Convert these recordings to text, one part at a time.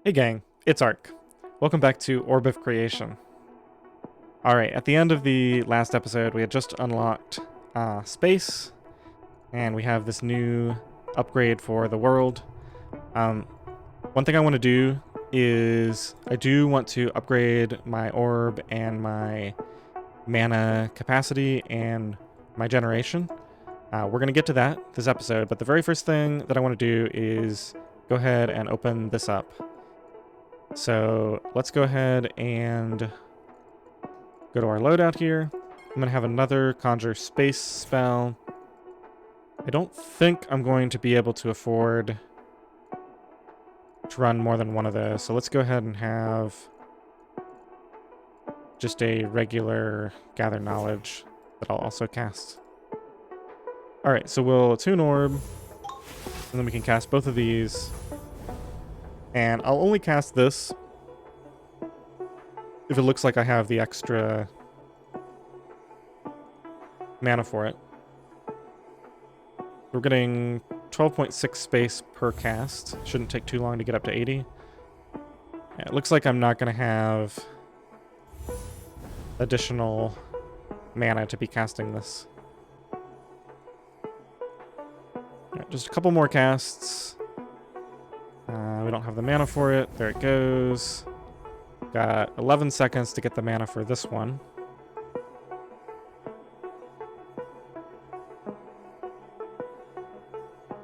Hey gang, it's Ark. Welcome back to Orb of Creation. Alright, at the end of the last episode, we had just unlocked space, and we have this new upgrade for the world. One thing I want to do is I do want to upgrade my orb and my mana capacity and my generation. We're going to get to that this episode, but the very first thing that I want to do is go ahead and open this up. So let's go ahead and go to our loadout here. I'm going to have another conjure space spell. I don't think I'm going to be able to afford to run more than one of those. So let's go ahead and have just a regular gather knowledge that I'll also cast. Alright, so we'll attune orb, and then we can cast both of these. And I'll only cast this if it looks like I have the extra mana for it. We're getting 12.6 space per cast. Shouldn't take too long to get up to 80. Yeah, it looks like I'm not going to have additional mana to be casting this. Yeah, just a couple more casts. We don't have the mana for it. There it goes. Got 11 seconds to get the mana for this one.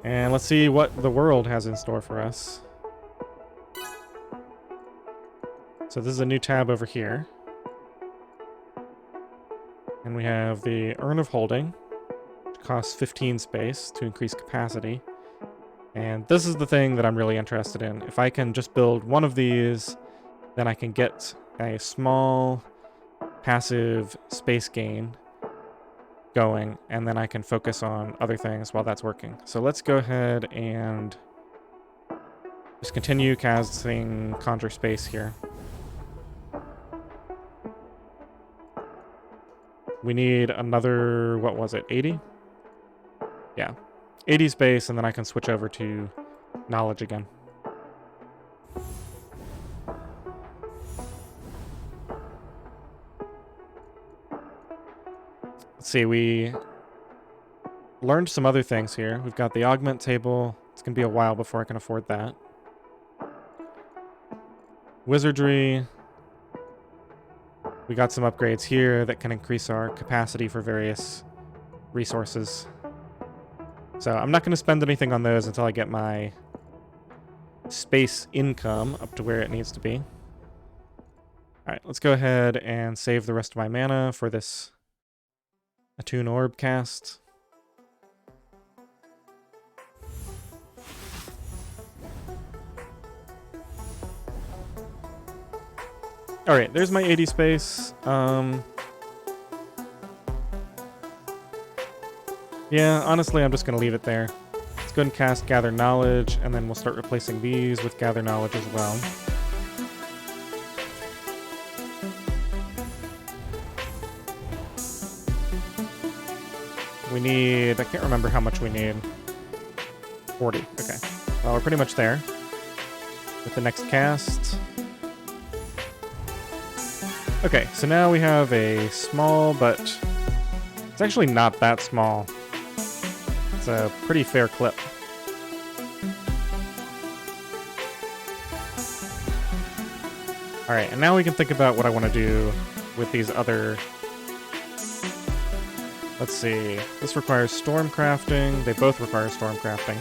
And let's see what the world has in store for us. So this is a new tab over here. And we have the Urn of Holding, which costs 15 space to increase capacity. And this is the thing that I'm really interested in. If I can just build one of these, then I can get a small passive space gain going, and then I can focus on other things while that's working. So let's go ahead and just continue casting Conjure Space here. We need another, what was it, 80? Yeah. 80 space, and then I can switch over to knowledge again. Let's see, we learned some other things here. We've got the augment table. It's going to be a while before I can afford that. Wizardry. We got some upgrades here that can increase our capacity for various resources. So I'm not going to spend anything on those until I get my space income up to where it needs to be. Alright, let's go ahead and save the rest of my mana for this Attune Orb cast. Alright, there's my 80 space. Yeah, honestly, I'm just going to leave it there. Let's go ahead and cast Gather Knowledge, and then we'll start replacing these with Gather Knowledge as well. We need... I can't remember how much we need. 40. Okay. Well, we're pretty much there with the next cast. Okay, so now we have a small, but it's actually not that small. It's a pretty fair clip. Alright, and now we can think about what I want to do with these other... Let's see. This requires storm crafting. They both require storm crafting.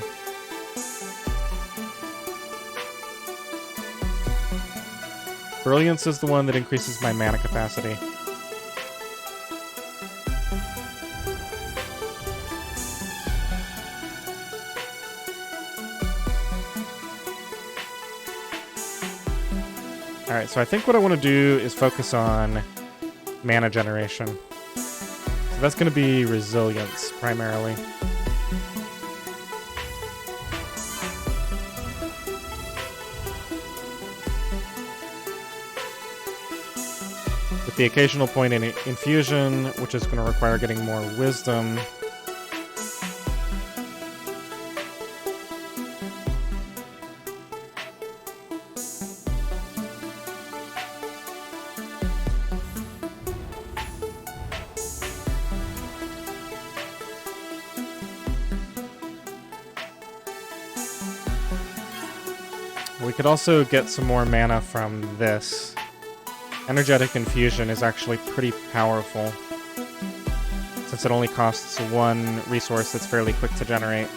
Brilliance is the one that increases my mana capacity. Alright, so I think what I want to do is focus on mana generation. So that's going to be resilience, primarily. With the occasional point in infusion, which is going to require getting more wisdom. We could also get some more mana from this. Energetic Infusion is actually pretty powerful, since it only costs one resource that's fairly quick to generate.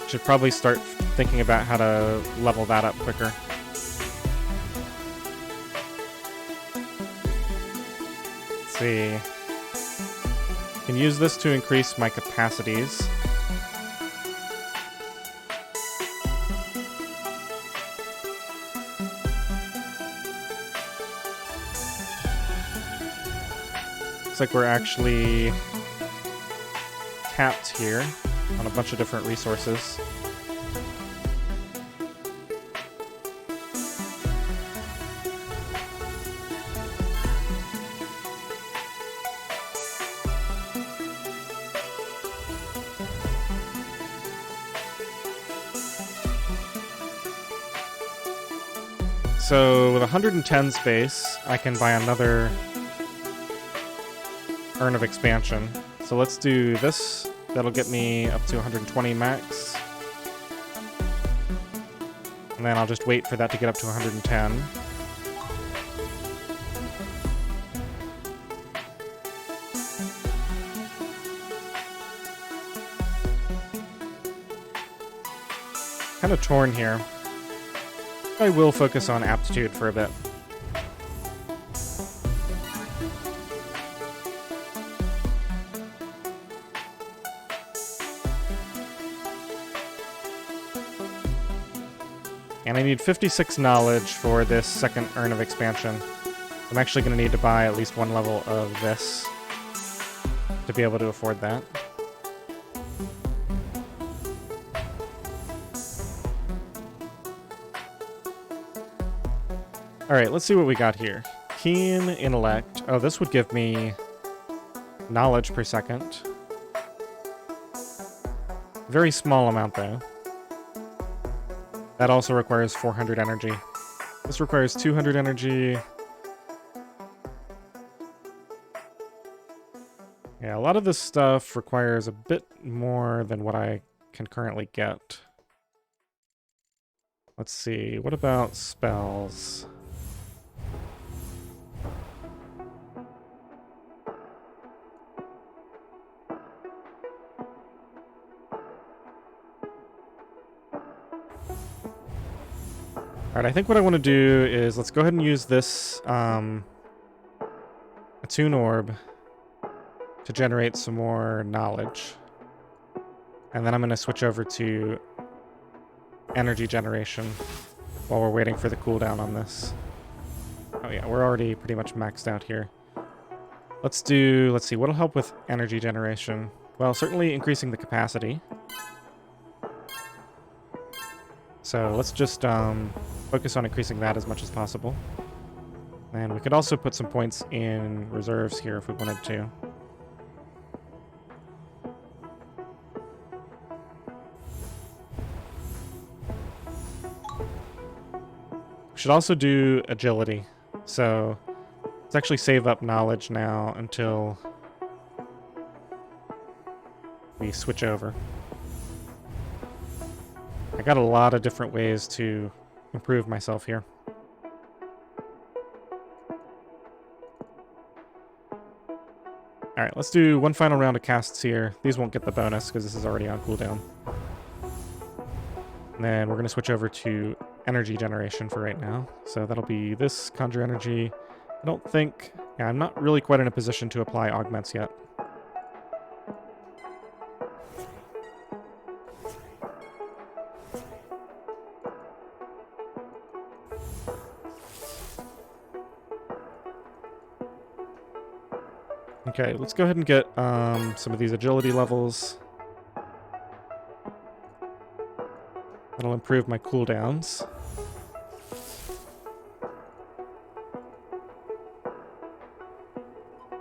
Should probably start thinking about how to level that up quicker. Let's see. Can use this to increase my capacities. Looks like we're actually capped here on a bunch of different resources. So with 110 space, I can buy another Urn of Expansion. So let's do this. That'll get me up to 120 max. And then I'll just wait for that to get up to 110. Kind of torn here. I will focus on aptitude for a bit. And I need 56 knowledge for this second Urn of Expansion. I'm actually going to need to buy at least one level of this to be able to afford that. Alright, let's see what we got here. Keen Intellect. Oh, this would give me knowledge per second. Very small amount, though. That also requires 400 energy. This requires 200 energy. Yeah, a lot of this stuff requires a bit more than what I can currently get. Let's see, what about spells? Alright, I think what I want to do is let's go ahead and use this Attune Orb to generate some more knowledge. And then I'm going to switch over to energy generation while we're waiting for the cooldown on this. Oh yeah, we're already pretty much maxed out here. Let's see, what'll help with energy generation? Well, certainly increasing the capacity. So let's just focus on increasing that as much as possible. And we could also put some points in reserves here if we wanted to. We should also do agility. So let's actually save up knowledge now until we switch over. I got a lot of different ways to improve myself here. Alright, let's do one final round of casts here. These won't get the bonus because this is already on cooldown. And then we're going to switch over to energy generation for right now. So that'll be this Conjure Energy. I don't think... Yeah, I'm not really quite in a position to apply augments yet. Okay, let's go ahead and get some of these agility levels. That'll improve my cooldowns.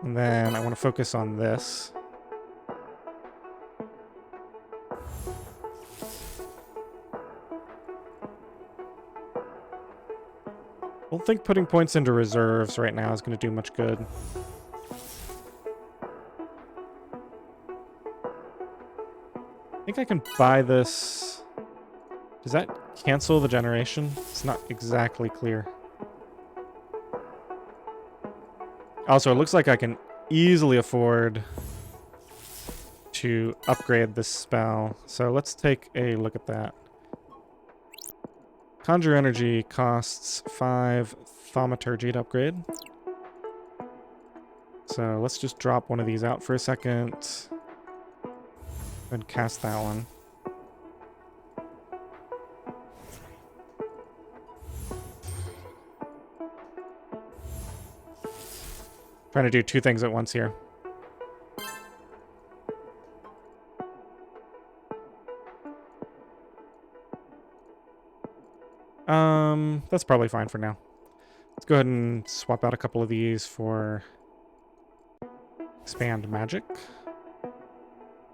And then I want to focus on this. I don't think putting points into reserves right now is going to do much good. I think I can buy this Does that cancel the generation? It's not exactly clear. Also, it looks like I can easily afford to upgrade this spell. So let's take a look at that. Conjure Energy costs 5 Thaumaturgy to upgrade. So let's just drop one of these out for a second. And cast that one. Trying to do two things at once here. That's probably fine for now. Let's go ahead and swap out a couple of these for expand magic.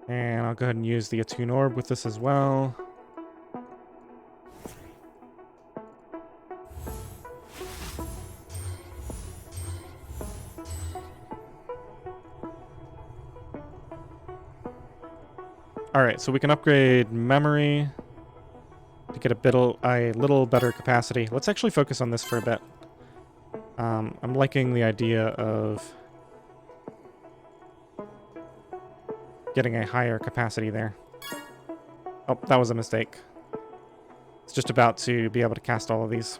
And I'll go ahead and use the Attune Orb with this as well. Alright, so we can upgrade memory to get a little better capacity. Let's actually focus on this for a bit. I'm liking the idea of getting a higher capacity there. Oh, that was a mistake. It's just about to be able to cast all of these.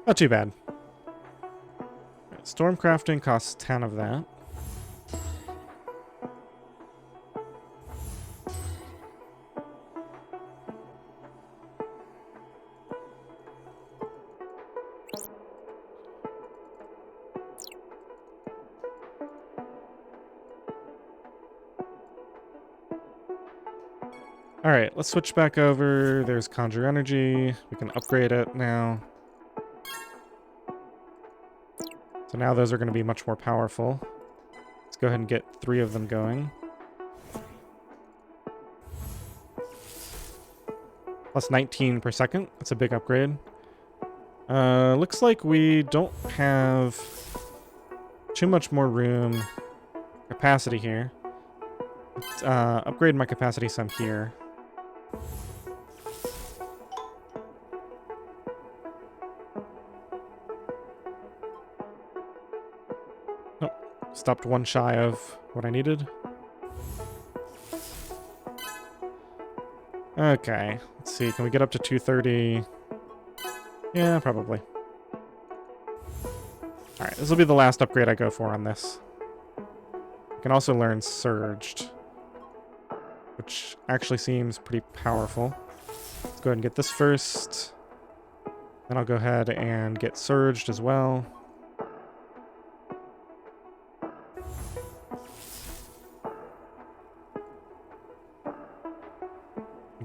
Not too bad. Stormcrafting costs 10 of that. Alright, let's switch back over. There's Conjure Energy. We can upgrade it now. So now those are going to be much more powerful. Let's go ahead and get 3 of them going. Plus 19 per second. That's a big upgrade. Looks like we don't have too much more room capacity here. Let's, upgrade my capacity some here. Stopped one shy of what I needed. Okay, let's see. Can we get up to 230? Yeah, probably. Alright, this will be the last upgrade I go for on this. I can also learn Surged, which actually seems pretty powerful. Let's go ahead and get this first. Then I'll go ahead and get Surged as well.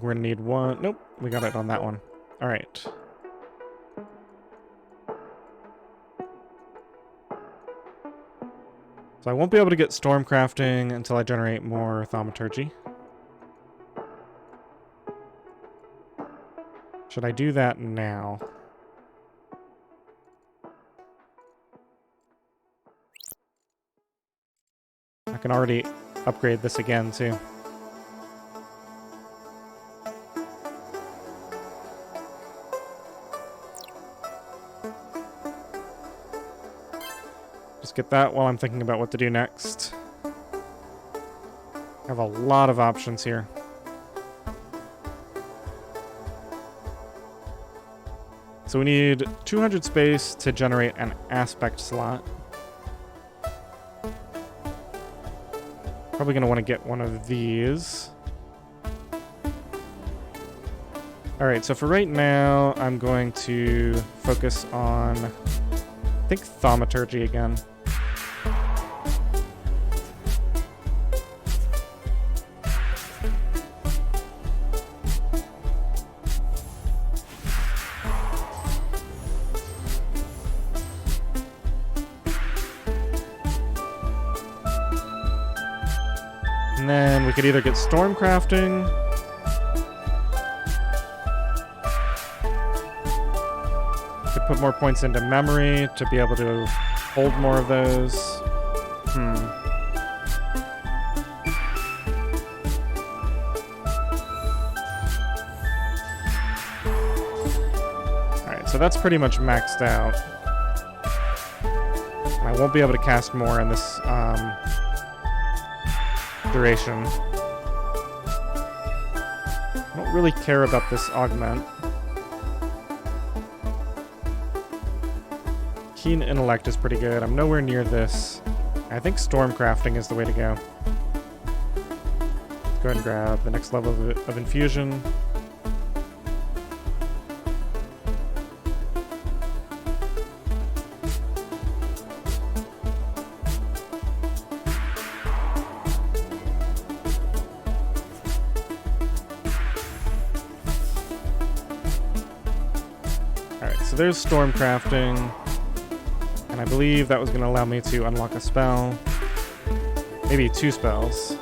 We're gonna need one. Nope, we got it on that one. All right. So I won't be able to get Stormcrafting until I generate more Thaumaturgy. Should I do that now? I can already upgrade this again, too. Just get that while I'm thinking about what to do next. I have a lot of options here. So we need 200 space to generate an aspect slot. Probably going to want to get one of these. Alright, so for right now, I'm going to focus on, I think, Thaumaturgy again. And then we could either get Stormcrafting, could put more points into memory to be able to hold more of those. so that's pretty much maxed out. And I won't be able to cast more in this duration. I don't really care about this augment. Keen Intellect is pretty good. I'm nowhere near this. I think Stormcrafting is the way to go. Let's go ahead and grab the next level of Infusion. Alright, so there's Stormcrafting. And I believe that was going to allow me to unlock a spell. Maybe 2 spells.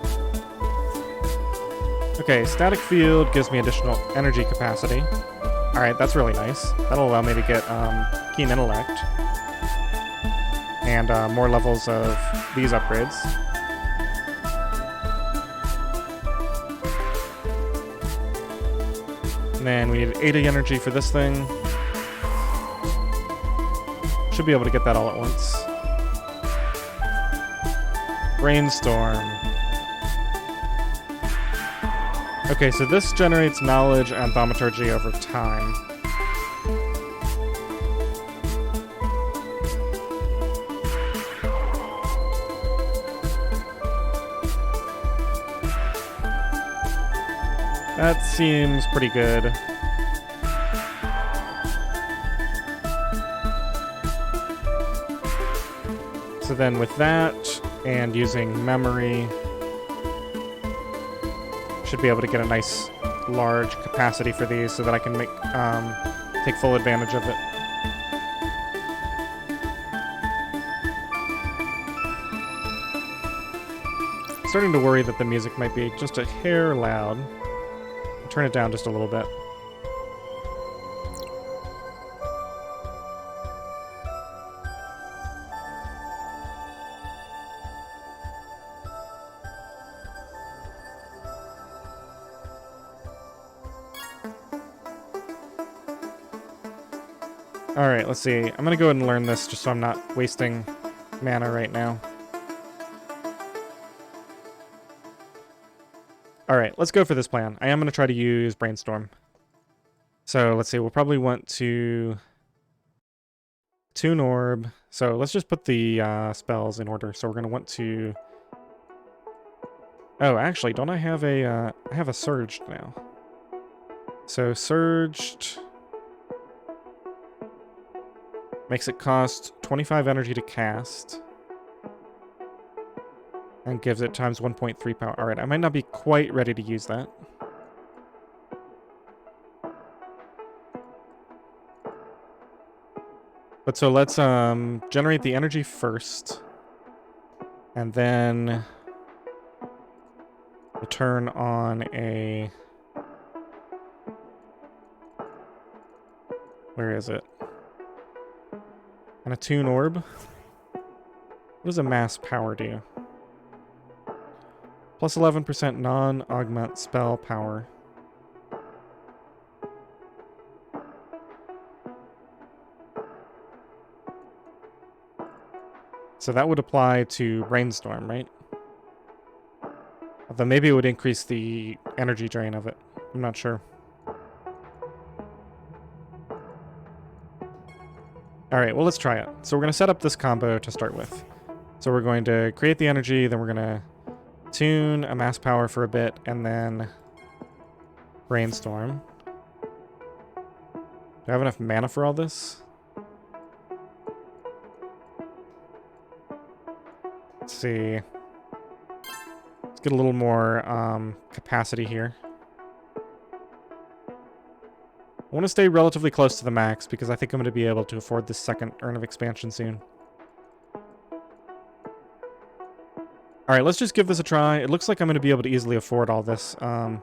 Okay, Static Field gives me additional energy capacity. Alright, that's really nice. That'll allow me to get Keen Intellect. And more levels of these upgrades. And then we need 80 energy for this thing. Should be able to get that all at once. Brainstorm. Okay, so this generates knowledge and thaumaturgy over time. That seems pretty good. So then with that, and using memory, should be able to get a nice large capacity for these so that I can make take full advantage of it. Starting to worry that the music might be just a hair loud. I'll turn it down just a little bit. Alright, let's see. I'm gonna go ahead and learn this just so I'm not wasting mana right now. Alright, let's go for this plan. I am gonna try to use Brainstorm. So let's see, we'll probably want to tune Orb. So let's just put the spells in order. So we're gonna want to... Oh, actually, don't I have a... I have a Surged now. So Surged... makes it cost 25 energy to cast. And gives it times 1.3 power. Alright, I might not be quite ready to use that. But so let's generate the energy first. And then we'll turn on a... Where is it? And a Tune Orb. What does a Mass Power do? Plus 11% non-augment spell power. So that would apply to Brainstorm, right? Although maybe it would increase the energy drain of it. I'm not sure. Alright, well let's try it. So we're going to set up this combo to start with. So we're going to create the energy, then we're going to tune a Mass Power for a bit, and then Brainstorm. Do I have enough mana for all this? Let's see. Let's get a little more capacity here. I want to stay relatively close to the max because I think I'm going to be able to afford this second Urn of Expansion soon. Alright, let's just give this a try. It looks like I'm going to be able to easily afford all this. I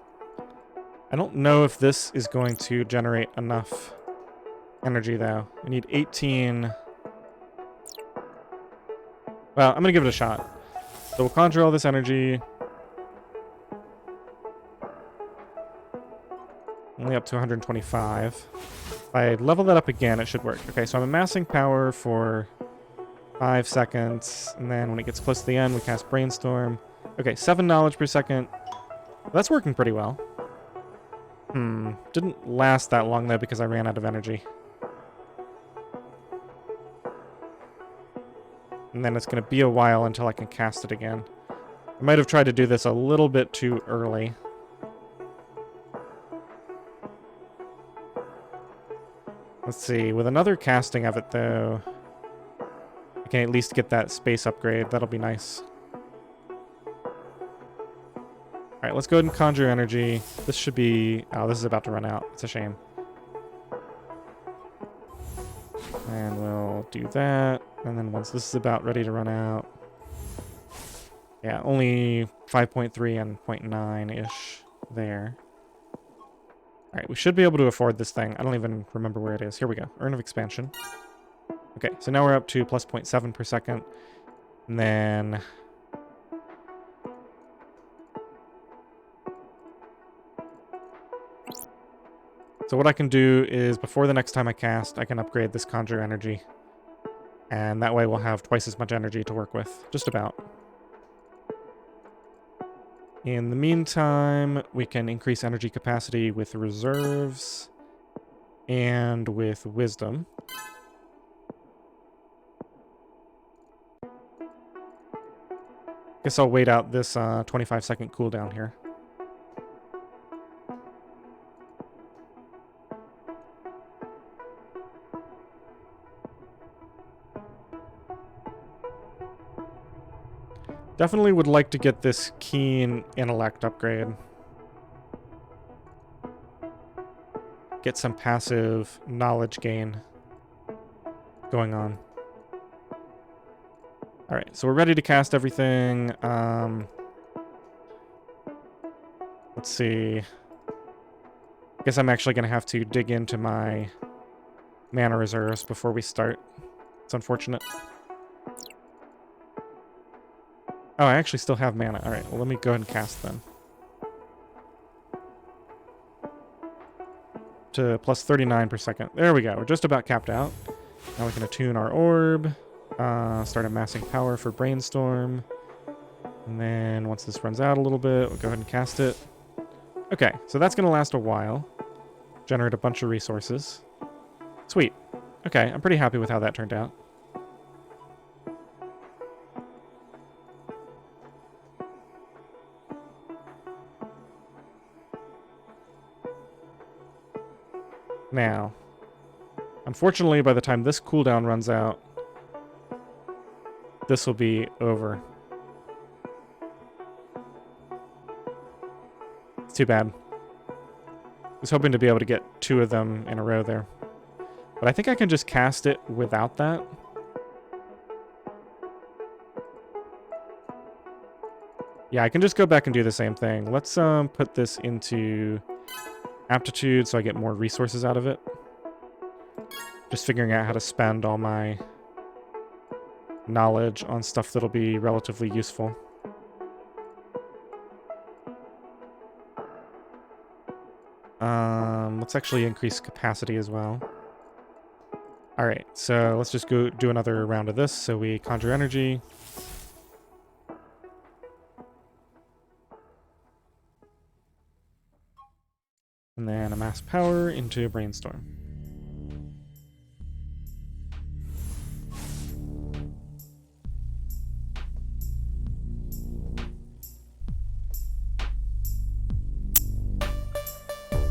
don't know if this is going to generate enough energy, though. I need 18... Well, I'm going to give it a shot. So we'll conjure all this energy. Only up to 125. I level that up again, it should work. Okay, so I'm amassing power for 5 seconds, and then when it gets close to the end, we cast Brainstorm. Okay, 7 knowledge per second. That's working pretty well. Didn't last that long, though, because I ran out of energy. And then it's going to be a while until I can cast it again. I might have tried to do this a little bit too early. Let's see, with another casting of it, though, I can at least get that space upgrade. That'll be nice. Alright, let's go ahead and conjure energy. This should be... Oh, this is about to run out. It's a shame. And we'll do that. And then once this is about ready to run out... Yeah, only 5.3 and 0.9-ish there. Alright, we should be able to afford this thing. I don't even remember where it is. Here we go. Urn of Expansion. Okay, so now we're up to plus 0.7 per second. And then... So what I can do is, before the next time I cast, I can upgrade this Conjure Energy. And that way we'll have twice as much energy to work with. Just about. In the meantime, we can increase energy capacity with reserves and with wisdom. Guess I'll wait out this 25-second cooldown here. Definitely would like to get this keen intellect upgrade. Get some passive knowledge gain going on. Alright, so we're ready to cast everything. Let's see. I guess I'm actually going to have to dig into my mana reserves before we start. It's unfortunate. Oh, I actually still have mana. Alright, well, let me go ahead and cast then. To plus 39 per second. There we go. We're just about capped out. Now we can attune our orb. Start amassing power for Brainstorm. And then once this runs out a little bit, we'll go ahead and cast it. Okay, so that's going to last a while. Generate a bunch of resources. Sweet. Okay, I'm pretty happy with how that turned out. Now, unfortunately, by the time this cooldown runs out, this will be over. It's too bad. I was hoping to be able to get 2 of them in a row there. But I think I can just cast it without that. Yeah, I can just go back and do the same thing. Let's put this into aptitude so I get more resources out of it. Just figuring out how to spend all my knowledge on stuff that'll be relatively useful. Let's actually increase capacity as well. Alright, so let's just go do another round of this. So we conjure energy. And then amass power into Brainstorm.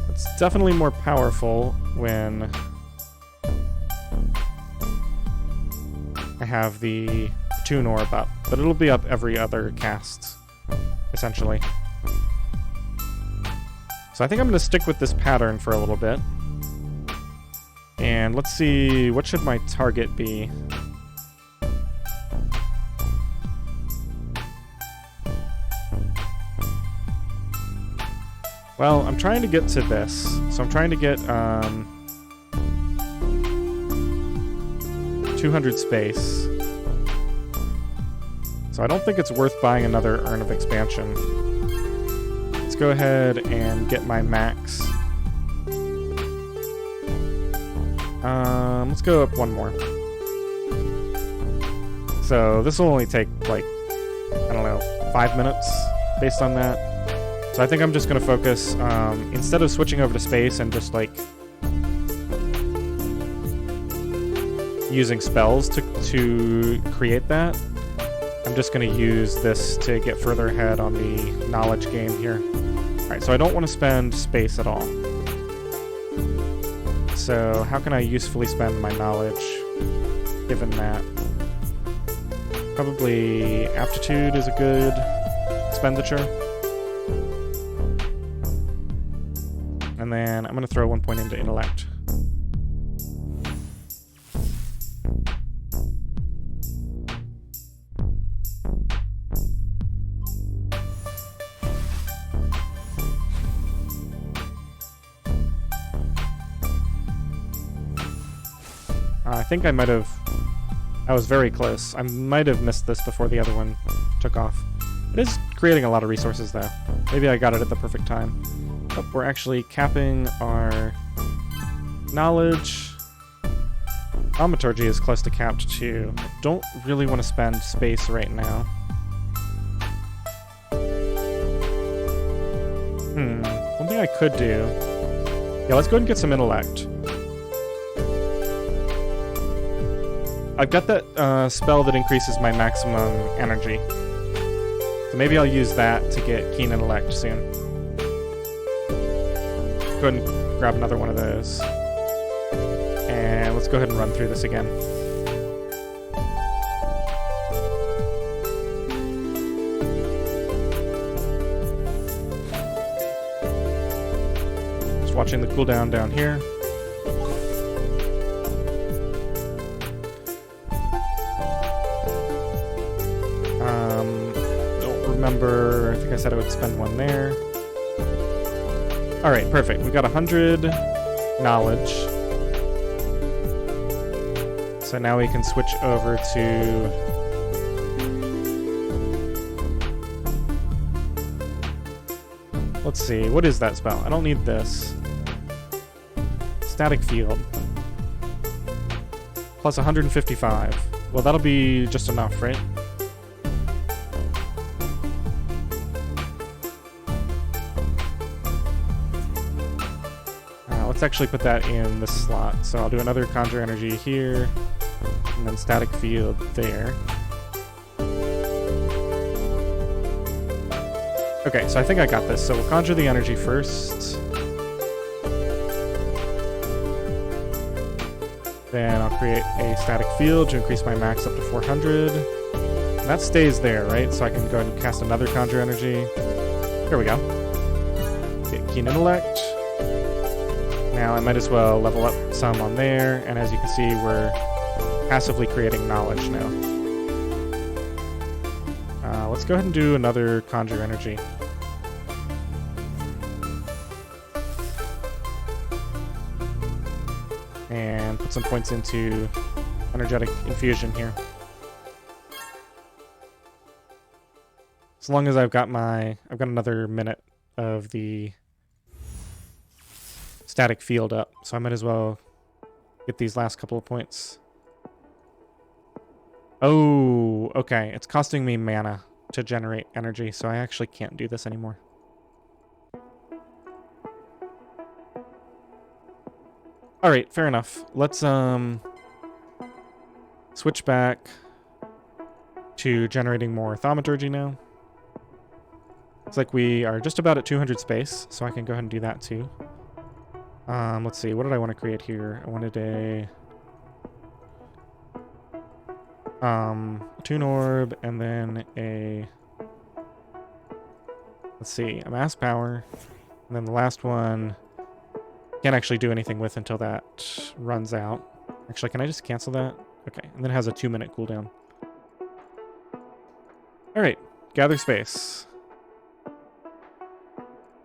It's definitely more powerful when I have the Attune Orb up, but it'll be up every other cast, essentially. So I think I'm going to stick with this pattern for a little bit. And let's see, what should my target be? Well, I'm trying to get to this. So I'm trying to get 200 space. So I don't think it's worth buying another Urn of Expansion. Let's go ahead and get my max. Let's go up one more. So this will only take, like, I don't know, 5 minutes based on that. So I think I'm just going to focus, instead of switching over to space and just, like, using spells to create that, I'm just going to use this to get further ahead on the knowledge game here. Alright, so I don't want to spend space at all. So how can I usefully spend my knowledge given that? Probably aptitude is a good expenditure. And then I'm going to throw 1 point into intellect. I think I might have... I was very close. I might have missed this before the other one took off. It is creating a lot of resources, though. Maybe I got it at the perfect time. But we're actually capping our knowledge. Thaumaturgy is close to capped, too. I don't really want to spend space right now. One thing I could do... Yeah, let's go ahead and get some intellect. I've got that spell that increases my maximum energy. So maybe I'll use that to get Keen Intellect soon. Go ahead and grab another one of those. And let's go ahead and run through this again. Just watching the cooldown down here. Remember, I think I said I would spend one there. Alright, perfect. We got 100 knowledge. So now we can switch over to... Let's see, what is that spell? I don't need this. Static field. Plus 155. Well, that'll be just enough, right? Let's actually put that in this slot. So I'll do another Conjure Energy here, and then Static Field there. Okay, so I think I got this. So we'll conjure the energy first. Then I'll create a Static Field to increase my max up to 400. And that stays there, right? So I can go ahead and cast another Conjure Energy. There we go. Get Keen Intellect. Now I might as well level up some on there, and as you can see, we're passively creating knowledge now. Let's go ahead and do another Conjure Energy. And put some points into Energetic Infusion here. As long as I've got another minute of the Static Field up, so I might as well get these last couple of points. Oh, okay. It's costing me mana to generate energy, so I actually can't do this anymore. Alright, fair enough. Let's switch back to generating more Thaumaturgy now. Looks like we are just about at 200 space, so I can go ahead and do that too. Let's see, what did I want to create here? I wanted a Toon Orb, and then a, let's see, a Mass Power, and then the last one can't actually do anything with until that runs out. Actually, can I just cancel that? Okay, and then it has a 2-minute cooldown. Alright, gather space.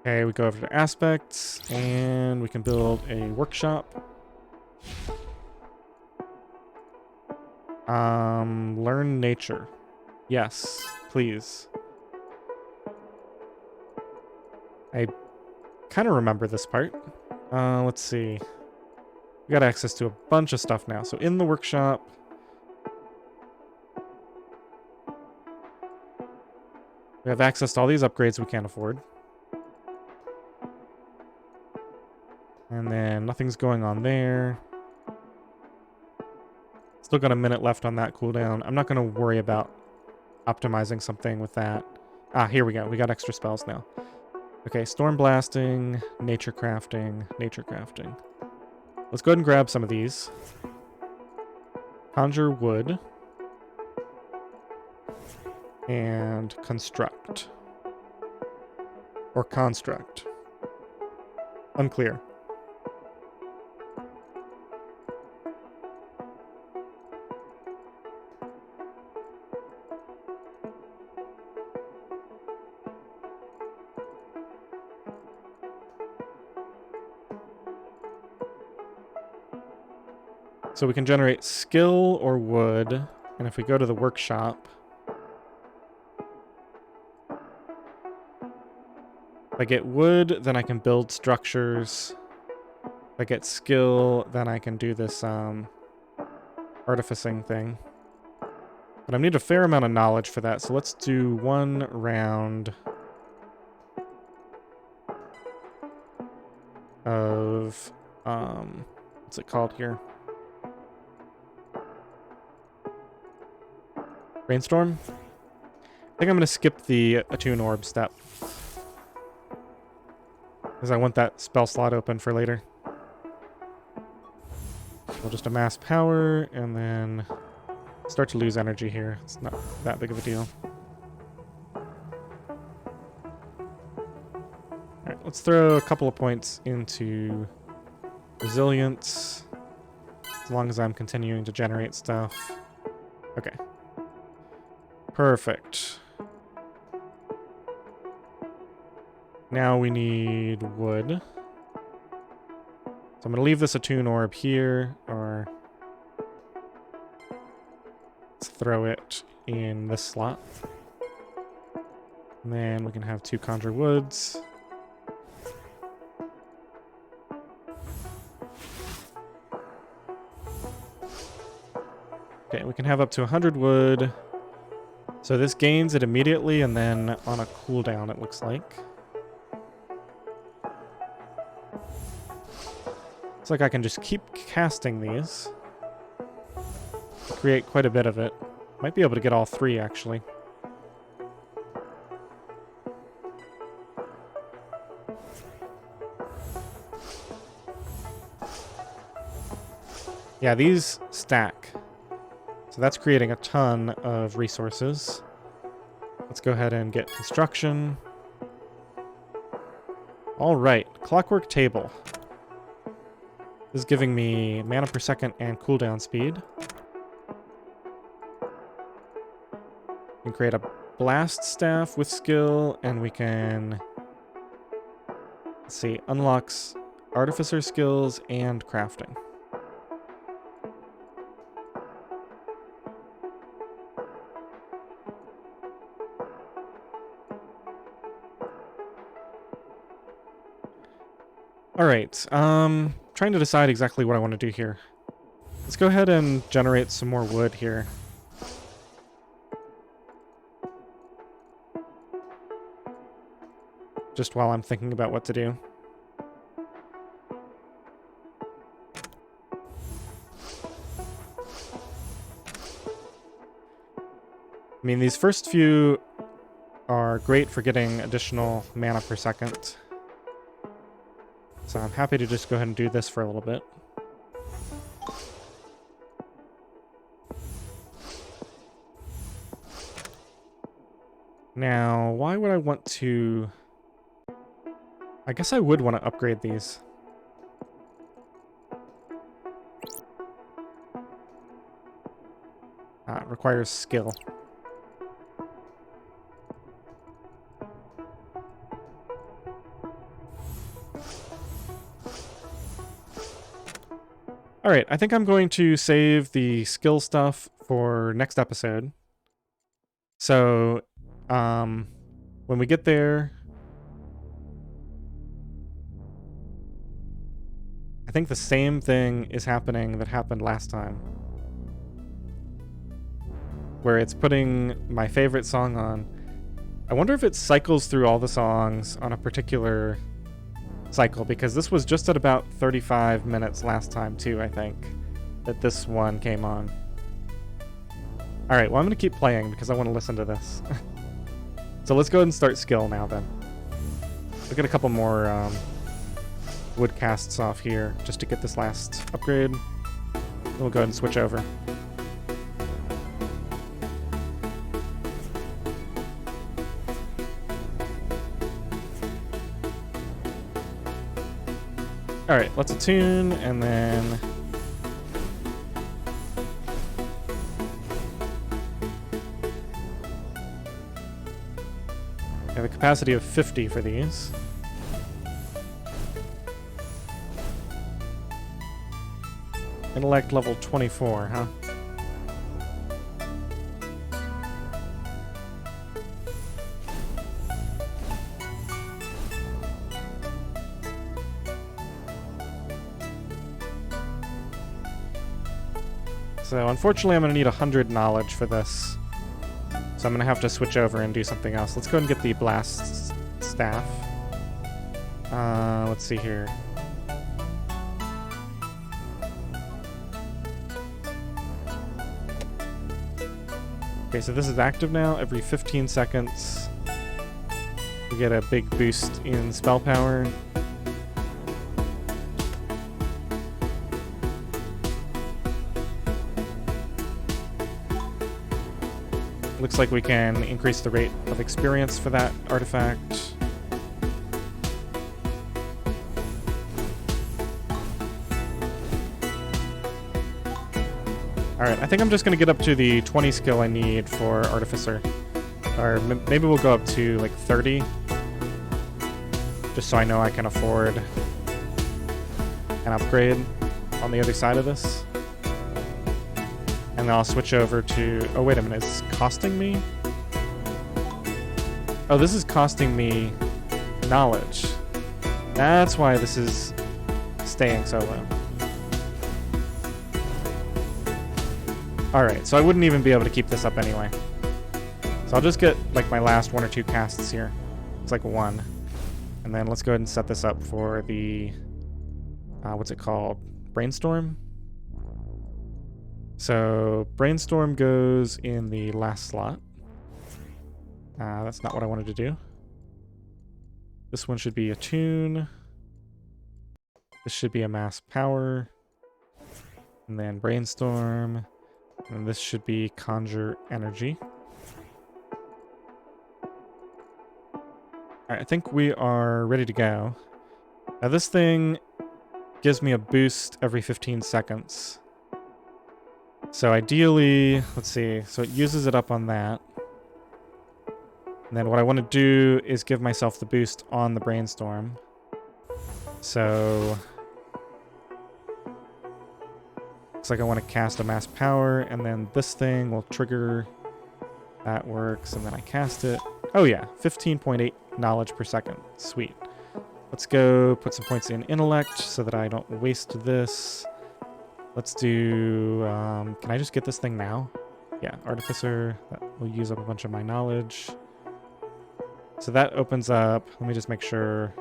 Okay, we go over to aspects, and we can build a workshop. Learn nature. Yes, please. I kind of remember this part. Let's see. We got access to a bunch of stuff now. So in the workshop, we have access to all these upgrades we can't afford. And then nothing's going on there. Still got a minute left on that cooldown. I'm not going to worry about optimizing something with that. Ah, here we go. We got extra spells now. Okay, storm blasting, nature crafting, nature crafting. Let's go ahead and grab some of these. Conjure wood. And construct. Or construct. Unclear. So we can generate skill or wood, and if we go to the workshop, if I get wood, then I can build structures. If I get skill, then I can do this artificing thing. But I need a fair amount of knowledge for that, so let's do one round of, what's it called here? Brainstorm? I think I'm going to skip the attune orb step, because I want that spell slot open for later. We'll just amass power, and then start to lose energy here. It's not that big of a deal. Alright, let's throw a couple of points into resilience, as long as I'm continuing to generate stuff. Okay. Perfect. Now we need wood. So I'm going to leave this attune orb here, or let's throw it in this slot. And then we can have 2 conjure woods. Okay, we can have up to 100 wood. So this gains it immediately and then on a cooldown, it looks like. It's like I can just keep casting these. Create quite a bit of it. Might be able to get all 3, actually. Yeah, these stack. So that's creating a ton of resources. Let's go ahead and get construction. All right, clockwork table. This is giving me mana per second and cooldown speed. We can create a blast staff with skill, and we can, let's see, unlocks artificer skills and crafting. All right, trying to decide exactly what I want to do here. Let's go ahead and generate some more wood here. Just while I'm thinking about what to do. I mean, these first few are great for getting additional mana per second. So I'm happy to just go ahead and do this for a little bit. Now, why would I want to... I guess I would want to upgrade these. It requires skill. Alright, I think I'm going to save the skill stuff for next episode. So, when we get there... I think the same thing is happening that happened last time, where it's putting my favorite song on. I wonder if it cycles through all the songs on a particular cycle, because this was just at about 35 minutes last time too, I think, that this one came on. Alright, well I'm going to keep playing because I want to listen to this. So let's go ahead and start skill now then. We'll get a couple more wood casts off here just to get this last upgrade. Then we'll go ahead and switch over. Alright, let's attune, and then... I have a capacity of 50 for these. Intellect level 24, huh? So unfortunately I'm going to need 100 knowledge for this. So I'm going to have to switch over and do something else. Let's go ahead and get the blast staff. Let's see here. Okay, so this is active now. Every 15 seconds we get a big boost in spell power. Looks like we can increase the rate of experience for that artifact. Alright, I think I'm just going to get up to the 20 skill I need for Artificer. Or maybe we'll go up to like 30. Just so I know I can afford an upgrade on the other side of this. And then I'll switch over to... Oh, wait a minute. Is this costing me? Oh, this is costing me knowledge. That's why this is staying so low. Alright, so I wouldn't even be able to keep this up anyway. So I'll just get like my last 1 or 2 casts here. It's like 1. And then let's go ahead and set this up for the... what's it called? Brainstorm? So Brainstorm goes in the last slot. That's not what I wanted to do. This one should be attune. This should be amass power. And then Brainstorm. And this should be conjure energy. Alright, I think we are ready to go. Now this thing gives me a boost every 15 seconds. So ideally, let's see, so it uses it up on that. And then what I want to do is give myself the boost on the Brainstorm. So... looks like I want to cast a mass power, and then this thing will trigger. That works, and then I cast it. Oh yeah, 15.8 knowledge per second. Sweet. Let's go put some points in Intellect so that I don't waste this. Let's do... can I just get this thing now? Yeah, Artificer. That will use up a bunch of my knowledge. So that opens up... Let me just make sure...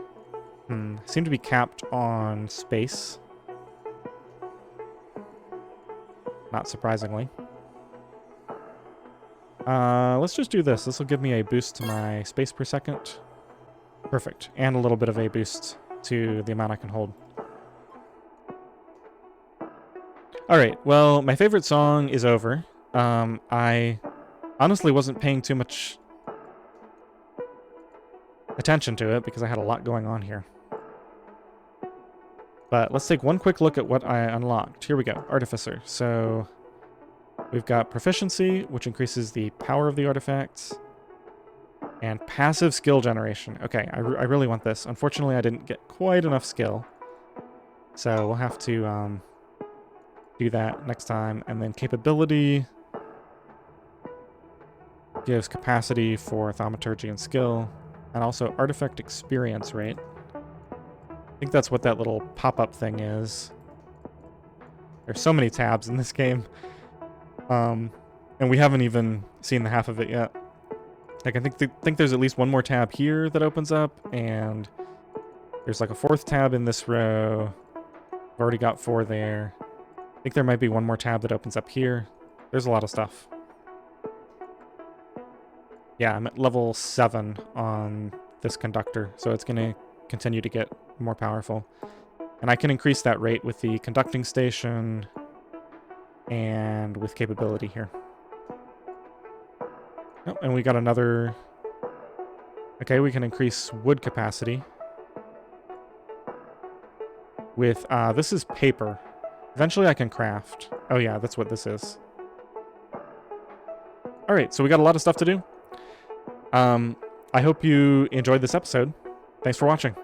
I seem to be capped on space. Not surprisingly. Let's just do this. This will give me a boost to my space per second. Perfect. And a little bit of a boost to the amount I can hold. Alright, well, my favorite song is over. I honestly wasn't paying too much attention to it because I had a lot going on here. But let's take one quick look at what I unlocked. Here we go, Artificer. So we've got proficiency, which increases the power of the artifacts, and passive skill generation. Okay, I really want this. Unfortunately, I didn't get quite enough skill, so we'll have to do that next time. And then capability gives capacity for thaumaturgy and skill, and also artifact experience rate. think that's what that little pop-up thing is. There's so many tabs in this game. And we haven't even seen the half of it yet. Like, I think there's at least one more tab here that opens up, and there's like a 4th tab in this row. I've already got 4 there. I think there might be one more tab that opens up here. There's a lot of stuff. Yeah, I'm at level 7 on this conductor, so it's going to continue to get more powerful. And I can increase that rate with the conducting station and with capability here. Oh, and we got another... Okay, we can increase wood capacity. With, this is paper. Eventually I can craft. Oh yeah, that's what this is. Alright, so we got a lot of stuff to do. I hope you enjoyed this episode. Thanks for watching.